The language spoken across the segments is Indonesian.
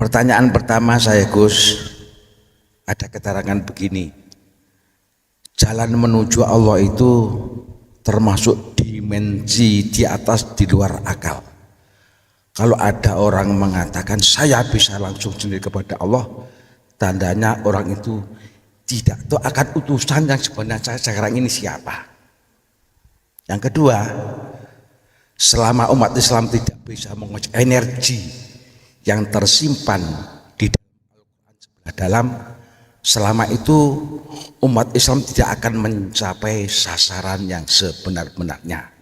Pertanyaan pertama saya, Gus, ada keterangan begini. Jalan menuju Allah itu termasuk dimensi di atas, di luar akal. Kalau ada orang mengatakan saya bisa langsung sendiri kepada Allah, tandanya orang itu tidak tahu akan utusan yang sebenarnya sekarang ini siapa. Yang kedua, selama umat Islam tidak bisa mengocok energi yang tersimpan di dalam, selama itu umat Islam tidak akan mencapai sasaran yang sebenar-benarnya.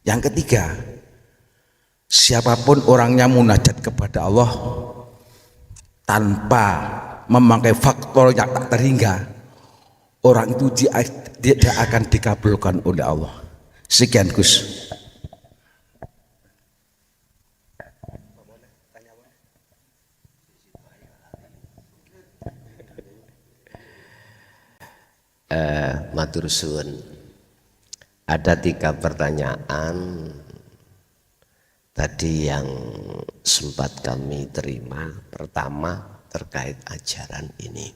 Yang ketiga, siapapun orangnya munajat kepada Allah tanpa memakai faktor yang tak terhingga, orang itu tidak akan dikabulkan oleh Allah. Sekian, Gus. Matur suwun. Ada 3 pertanyaan tadi yang sempat kami terima. Pertama terkait ajaran ini.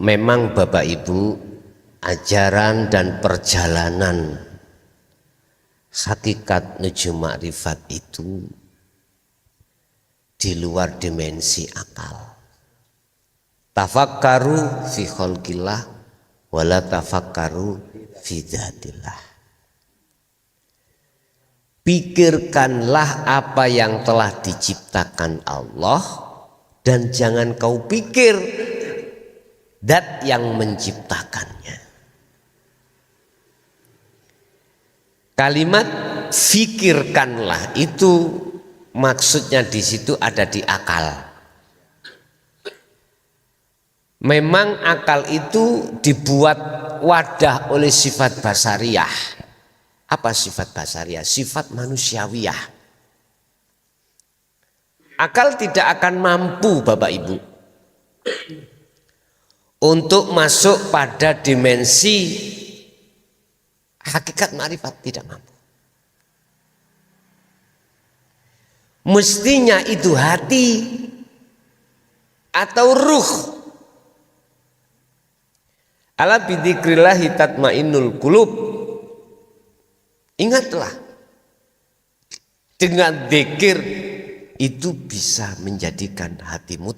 Memang Bapak Ibu, ajaran dan perjalanan hakikat nuju makrifat itu di luar dimensi akal. Tafakkaru fi khalqillah wala tafakkaru fi dzatillah. Pikirkanlah apa yang telah diciptakan Allah dan jangan kau pikir zat yang menciptakannya. Kalimat fikirkanlah itu maksudnya di situ ada di akal. Memang akal itu dibuat wadah oleh sifat basariyah. Apa sifat basariyah? Sifat manusiawiyah. Akal tidak akan mampu Bapak Ibu untuk masuk pada dimensi hakikat ma'rifat, tidak mampu. Mestinya itu hati atau ruh. Ala bidzikrillahi tatmainnul qulub. Ingatlah, dengan zikir itu bisa menjadikan hatimu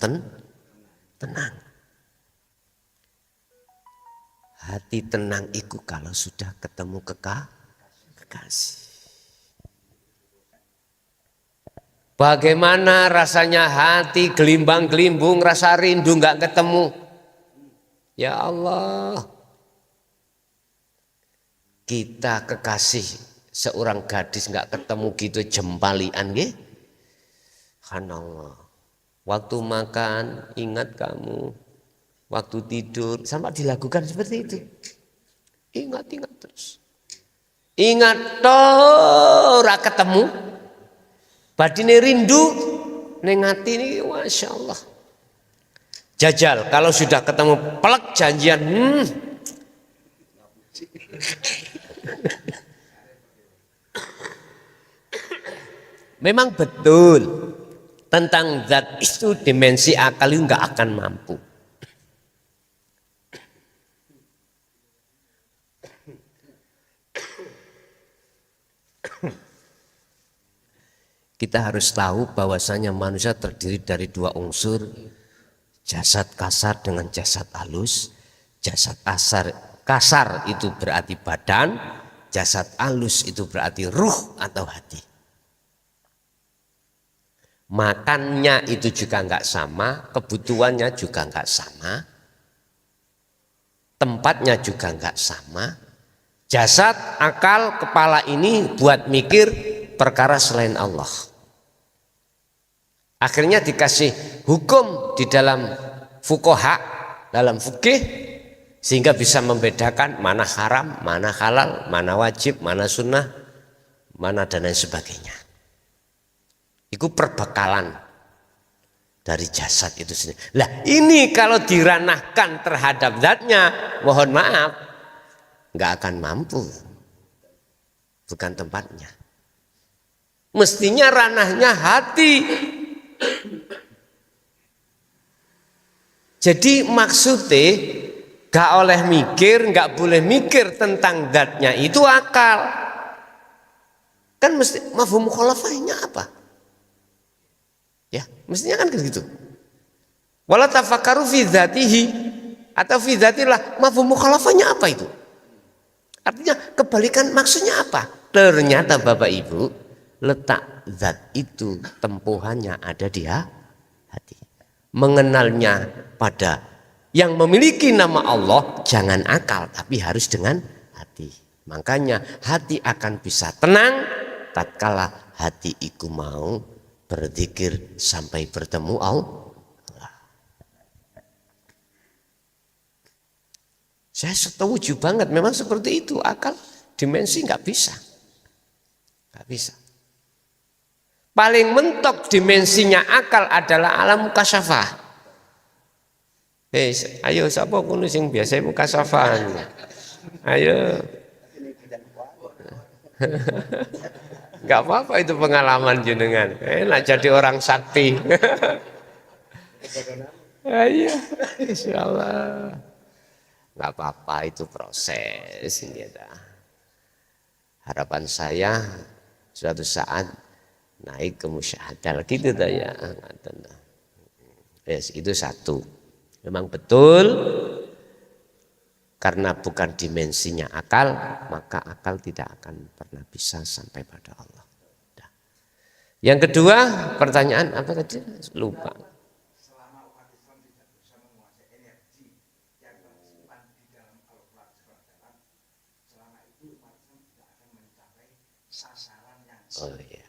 tenang. Hati tenang itu kalau sudah ketemu kekasih. Bagaimana rasanya hati gelimbang-gelimbung, rasa rindu nggak ketemu. Ya Allah, kita kekasih seorang gadis nggak ketemu gitu jempalian nggih. Subhanallah. Waktu makan ingat kamu, waktu tidur sampai dilakukan seperti itu. Ingat terus. Ingat toh ora ketemu. Badine rindu ning ati niki masyaallah. Jajal kalau sudah ketemu pelek janjian Memang betul tentang zat itu dimensi akal itu nggak akan mampu. Kita harus tahu bahwasanya manusia terdiri dari 2 unsur. Jasad kasar dengan jasad halus. Jasad kasar itu berarti badan, jasad halus itu berarti ruh atau hati. Makannya itu juga enggak sama, kebutuhannya juga enggak sama, tempatnya juga enggak sama. Jasad, akal, kepala ini buat mikir perkara selain Allah. Akhirnya dikasih hukum di dalam fuqaha, dalam fikih, sehingga bisa membedakan mana haram, mana halal, mana wajib, mana sunnah, mana dan lain sebagainya. Itu perbekalan dari jasad itu sendiri. Lah ini kalau diranahkan terhadap zatnya, mohon maaf, nggak akan mampu, bukan tempatnya. Mestinya ranahnya hati. Jadi maksudnya gak oleh mikir, gak boleh mikir tentang zatnya itu akal. Kan mesti mafhum mukhalafahnya apa? Ya, mestinya kan gitu. Wala tafakkaru fi dzatihi atau fi dzatillah, mafhum mukhalafahnya apa itu? Artinya kebalikan maksudnya apa? Ternyata Bapak Ibu, letak zat itu tempuhannya ada di hati. Mengenalnya pada yang memiliki nama Allah jangan akal tapi harus dengan hati. Makanya hati akan bisa tenang tatkala hati iku mau berzikir sampai bertemu Allah. Saya setuju banget, memang seperti itu. Akal dimensi nggak bisa. Paling mentok dimensinya akal adalah alam mukasyafah. Ayo siapa kuno sing biasa mukasyafah? Ayo. Nggak apa-apa itu pengalaman jenengan. Enak jadi orang sakti. Ayo, insyaallah. Nggak apa-apa itu proses gitu. Harapan saya suatu saat naik ke musyahadah gitu ya. Yes, itu satu. Memang betul karena bukan dimensinya akal, maka akal tidak akan pernah bisa sampai pada Allah. Yang kedua, pertanyaan apa tadi? Lupa. Oh ya,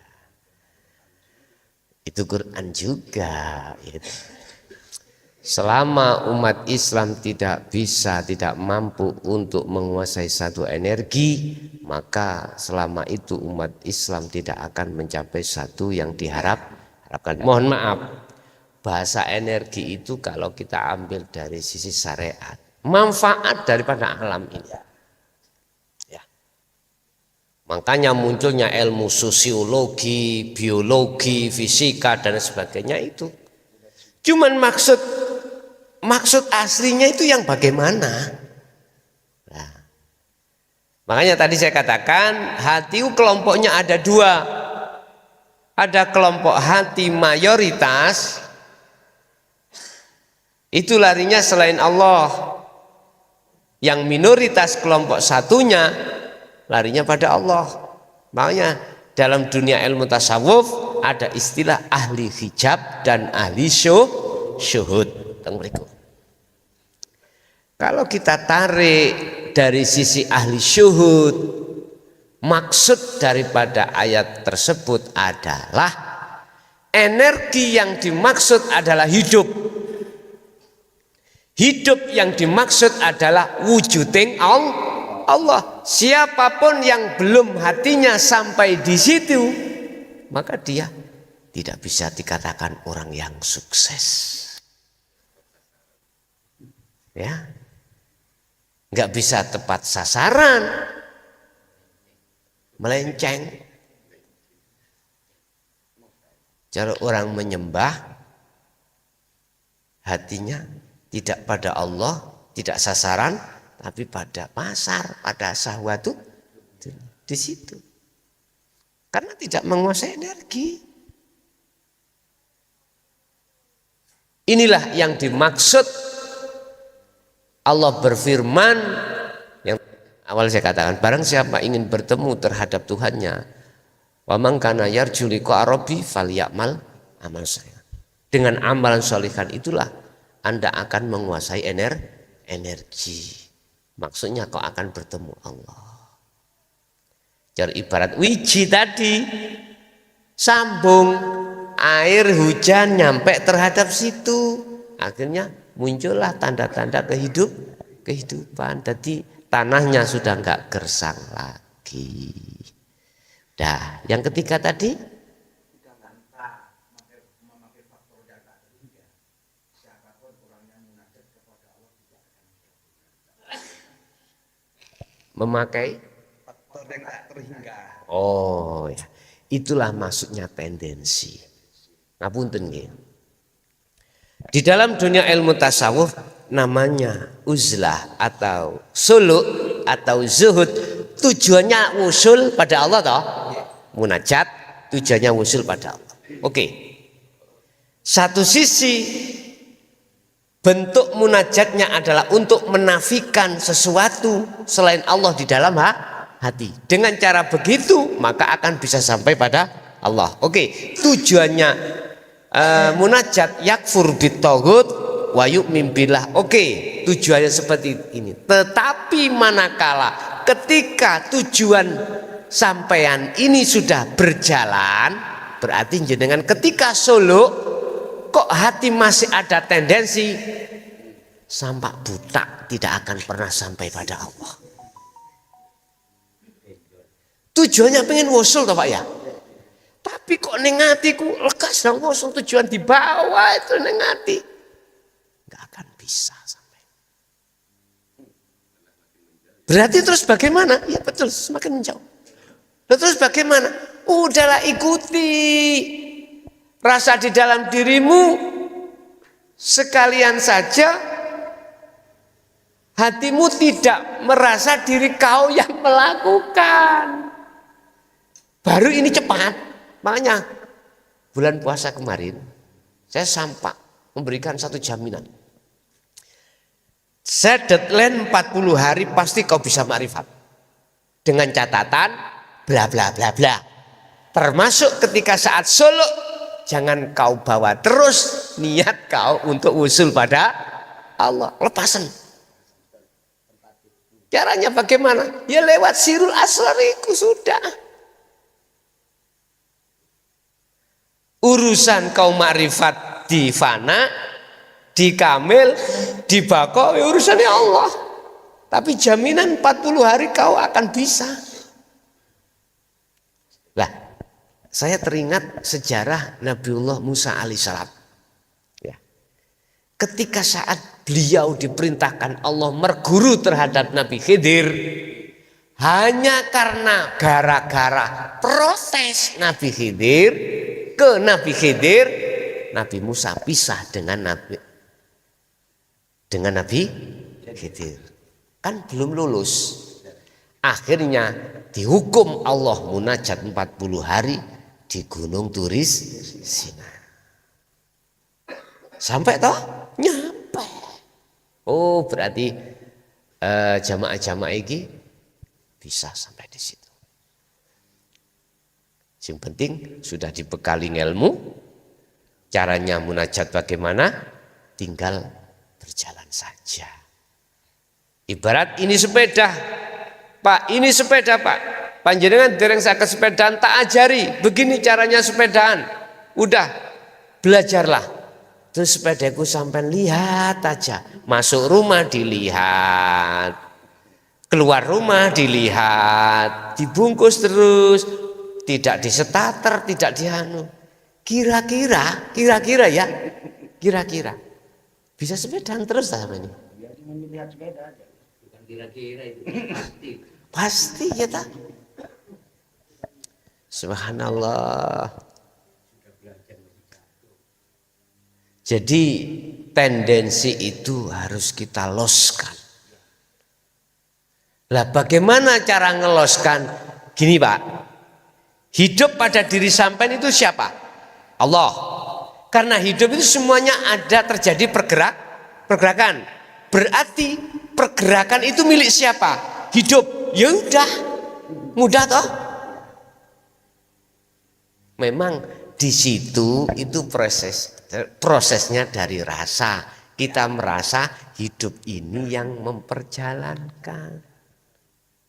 itu Quran juga. Gitu. Selama umat Islam tidak bisa, tidak mampu untuk menguasai satu energi, maka selama itu umat Islam tidak akan mencapai satu yang diharapkan. Mohon maaf, bahasa energi itu kalau kita ambil dari sisi syariat, manfaat daripada alam ini. Makanya munculnya ilmu sosiologi, biologi, fisika dan sebagainya itu. Cuman maksud aslinya itu yang bagaimana? Nah, makanya tadi saya katakan hati kelompoknya ada dua. Ada kelompok hati mayoritas itu larinya selain Allah. Yang minoritas kelompok satunya larinya pada Allah. Makanya dalam dunia ilmu tasawuf ada istilah ahli hijab dan ahli syuhud. Kalau kita tarik dari sisi ahli syuhud, maksud daripada ayat tersebut adalah energi yang dimaksud adalah hidup. Hidup yang dimaksud adalah wujuding Allah. Siapapun yang belum hatinya sampai di situ, maka dia tidak bisa dikatakan orang yang sukses. Ya, nggak bisa tepat sasaran, melenceng. Cara orang menyembah hatinya tidak pada Allah, tidak sasaran, tapi pada pasar, pada syahwat di situ. Karena tidak menguasai energi. Inilah yang dimaksud Allah berfirman yang awal saya katakan, barang siapa ingin bertemu terhadap Tuhannya, wa man kana yarju liqa rabbi falyamal amal saya. Dengan amalan sholihan itulah Anda akan menguasai energi. Maksudnya kau akan bertemu Allah. Jadi ibarat wiji tadi, sambung air hujan nyampe terhadap situ, akhirnya muncullah tanda-tanda kehidupan. Jadi tanahnya sudah enggak gersang lagi. Dah, yang ketiga tadi memakai faktor yang tak terhingga. Oh ya, Itulah maksudnya tendensi. Ngapunten nggih. Di dalam dunia ilmu tasawuf namanya uzlah atau suluk atau zuhud, tujuannya wusul pada Allah toh. Munajat tujuannya wusul pada Allah. Oke. Satu sisi bentuk munajatnya adalah untuk menafikan sesuatu selain Allah di dalam hati. Dengan cara begitu maka akan bisa sampai pada Allah. Oke, tujuannya munajat yakfur bitaghut wa yu'min billah. Oke, tujuannya seperti ini. Tetapi manakala ketika tujuan sampean ini sudah berjalan, berarti jenengan ketika suluk kok hati masih ada tendensi sampak buta, tidak akan pernah sampai pada Allah. Tujuannya pengen wusul toh Pak ya. Tapi kok ning atiku lekas dong wusul, tujuan di bawah itu ning ati. Enggak akan bisa sampai. Berarti terus bagaimana? Ya betul, semakin menjauh. Terus bagaimana? Udahlah ikuti rasa di dalam dirimu, sekalian saja hatimu tidak merasa diri kau yang melakukan. Baru ini cepat. Makanya bulan puasa kemarin saya sampak memberikan satu jaminan. Saya deadline 40 hari pasti kau bisa makrifat. Dengan catatan bla bla bla bla. Termasuk ketika saat suluk, jangan kau bawa terus niat kau untuk usul pada Allah. Lepasan. Caranya bagaimana? Ya lewat sirul asrariku sudah. Urusan kau makrifat di fana, di kamil, di bako, ya urusannya Allah. Tapi jaminan 40 hari kau akan bisa. Lah, saya teringat sejarah Nabiullah Musa alaihissalam. Ya. Ketika saat beliau diperintahkan Allah merguru terhadap Nabi Khidir, hanya karena gara-gara protes Nabi Khidir ke Nabi Khidir, Nabi Musa pisah dengan Nabi Khidir. Kan belum lulus. Akhirnya dihukum Allah munajat 40 hari di Gunung Turis Sinai. Sampai toh? Nyampe. Oh, berarti jamaah-jamaah ini bisa sampai di situ. Yang penting sudah dibekali ilmu, caranya munajat bagaimana, tinggal berjalan saja. Ibarat ini sepeda, Pak, ini sepeda Pak, panjenengan dereng saya ke sepedaan tak ajari, begini caranya sepedaan, udah belajarlah. Terus sepedaku sampai lihat aja, masuk rumah dilihat, keluar rumah dilihat, dibungkus terus. Tidak disetater, tidak dianu. Kira-kira ya, kira-kira bisa sepedaan terus sama ini. Melihat sepeda aja, bukan kira-kira itu pasti. Pasti ya tak. Subhanallah. Jadi tendensi itu harus kita loskan. Lah bagaimana cara ngeloskan? Gini Pak. Hidup pada diri sampean itu siapa? Allah. Karena hidup itu semuanya ada terjadi pergerakan. Berarti pergerakan itu milik siapa? Hidup. Ya udah. Mudah toh? Memang di situ itu prosesnya dari rasa. Kita merasa hidup ini yang memperjalankan.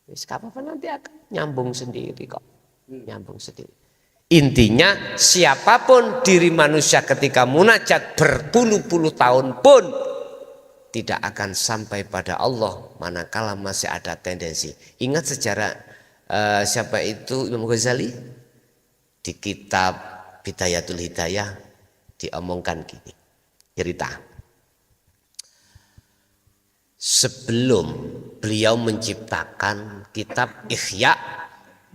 Wis apa-apa nanti akan nyambung sendiri kok. Nyambung sendiri. Intinya siapapun diri manusia ketika munajat berpuluh-puluh tahun pun tidak akan sampai pada Allah manakala masih ada tendensi. Ingat sejarah siapa itu Imam Ghazali di kitab Bidayatul Hidayah diomongkan gini cerita. Sebelum beliau menciptakan kitab Ihya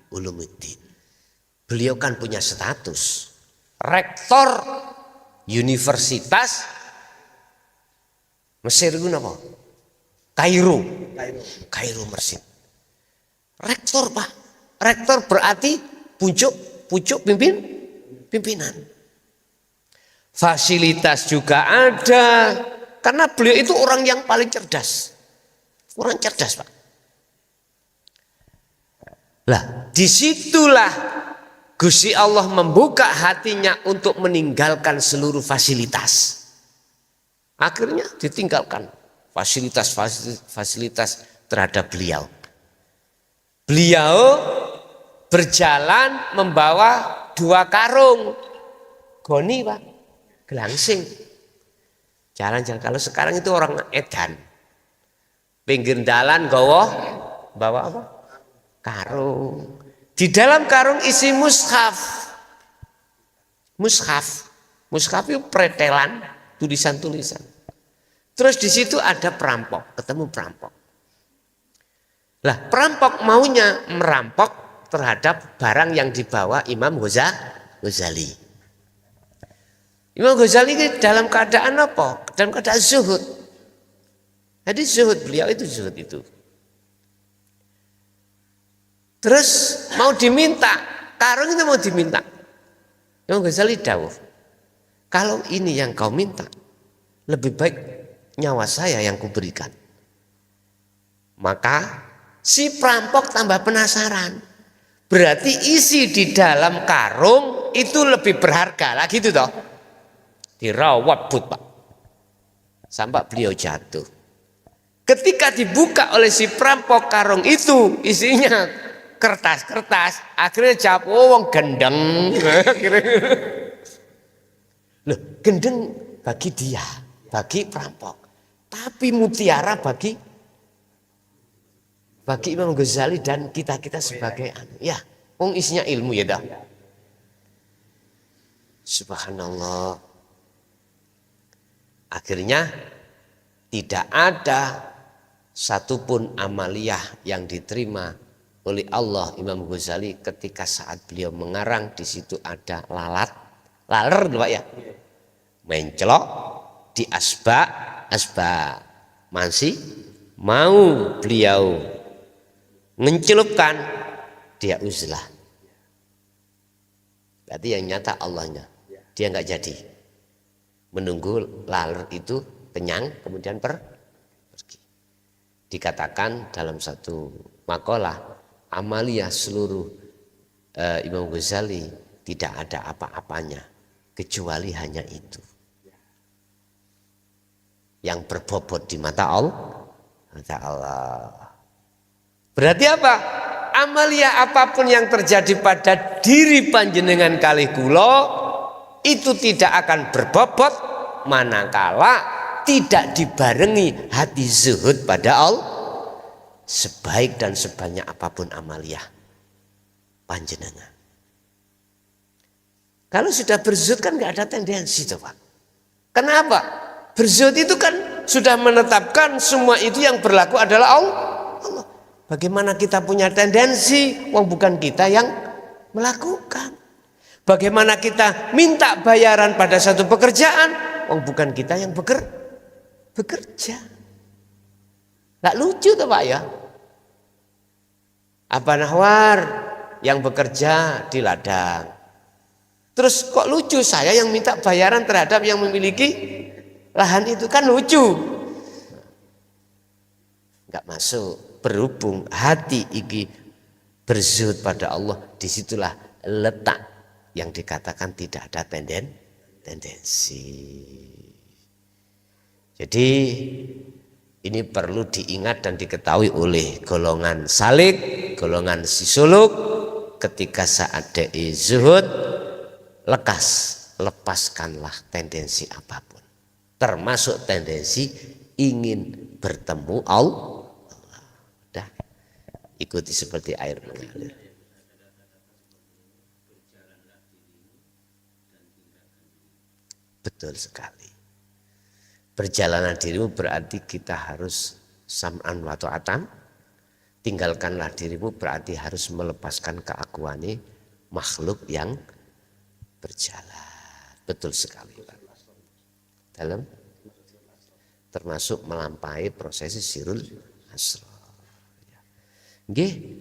Ulumuddin, Beliau kan punya status rektor Universitas Mesir itu apa? Kairo. Kairo Mesir. Rektor Pak. Rektor berarti pucuk pimpinan. Fasilitas juga ada. Karena beliau itu orang yang paling cerdas. Orang cerdas Pak. Lah disitulah Gusti Allah membuka hatinya untuk meninggalkan seluruh fasilitas. Akhirnya ditinggalkan fasilitas terhadap beliau. Beliau berjalan membawa 2 karung goni Pak, gelangsing. Jalan-jalan, kalau sekarang itu orang edan. Pinggir jalan bawa apa? Karung. Di dalam karung isi mushaf. Mushaf itu pretelan, tulisan-tulisan. Terus di situ ada perampok, ketemu perampok. Lah, perampok maunya merampok terhadap barang yang dibawa Imam Ghazali. Imam Ghazali ini dalam keadaan apa? Dalam keadaan zuhud. Jadi zuhud, beliau itu zuhud itu. Terus mau diminta, karung itu mau diminta. Imam Ghazali dawuh, kalau ini yang kau minta, lebih baik nyawa saya yang kuberikan. Maka si perampok tambah penasaran. Berarti isi di dalam karung itu lebih berharga lah gitu toh. Dirawat but Pak. Sampai beliau jatuh. Ketika dibuka oleh si perampok karung itu isinya kertas-kertas, akhirnya jawab, oh wong gendeng. Loh, gendeng bagi dia, bagi perampok. Tapi mutiara bagi Imam Ghazali dan kita sebagai ya, wong isinya ilmu ya dah. Subhanallah. Akhirnya tidak ada satupun amaliyah yang diterima oleh Allah Imam Ghazali ketika saat beliau mengarang. Di situ ada laler Pak ya, mencelok di asba masih mau beliau mencelupkan, dia uzlah. Berarti yang nyata Allahnya, dia nggak jadi menunggu laler itu kenyang kemudian pergi. Dikatakan dalam satu makalah, amaliyah seluruh Imam Ghazali tidak ada apa-apanya kecuali hanya itu yang berbobot di mata Allah. Berarti apa? Amaliyah apapun yang terjadi pada diri panjenengan kalih kula itu tidak akan berbobot manakala tidak dibarengi hati zuhud pada Allah. Sebaik dan sebanyak apapun amaliyah panjenengan, kalau sudah berzuhud kan nggak ada tendensi tuh Pak. Kenapa? Berzuhud itu kan sudah menetapkan semua itu yang berlaku adalah Allah. Bagaimana kita punya tendensi, wong bukan kita yang melakukan. Bagaimana kita minta bayaran pada satu pekerjaan, wong bukan kita yang bekerja. Nggak lucu tuh Pak ya. Apa Nahwar yang bekerja di ladang. Terus kok lucu saya yang minta bayaran terhadap yang memiliki lahan itu, kan lucu. Nggak masuk, berhubung hati iki berzuhud pada Allah, disitulah letak yang dikatakan tidak ada tendensi. Jadi ini perlu diingat dan diketahui oleh golongan salik, golongan sisuluk. Ketika saat dai zuhud, lepaskanlah tendensi apapun, termasuk tendensi ingin bertemu Allah. Dah, ikuti seperti air mengalir. Betul sekali. Perjalanan dirimu berarti kita harus sam'an wa ta'atan. Tinggalkanlah dirimu berarti harus melepaskan keakuannya makhluk yang berjalan. Betul sekali Pak. Dalam termasuk melampaui prosesi sirul asrar. Nggih.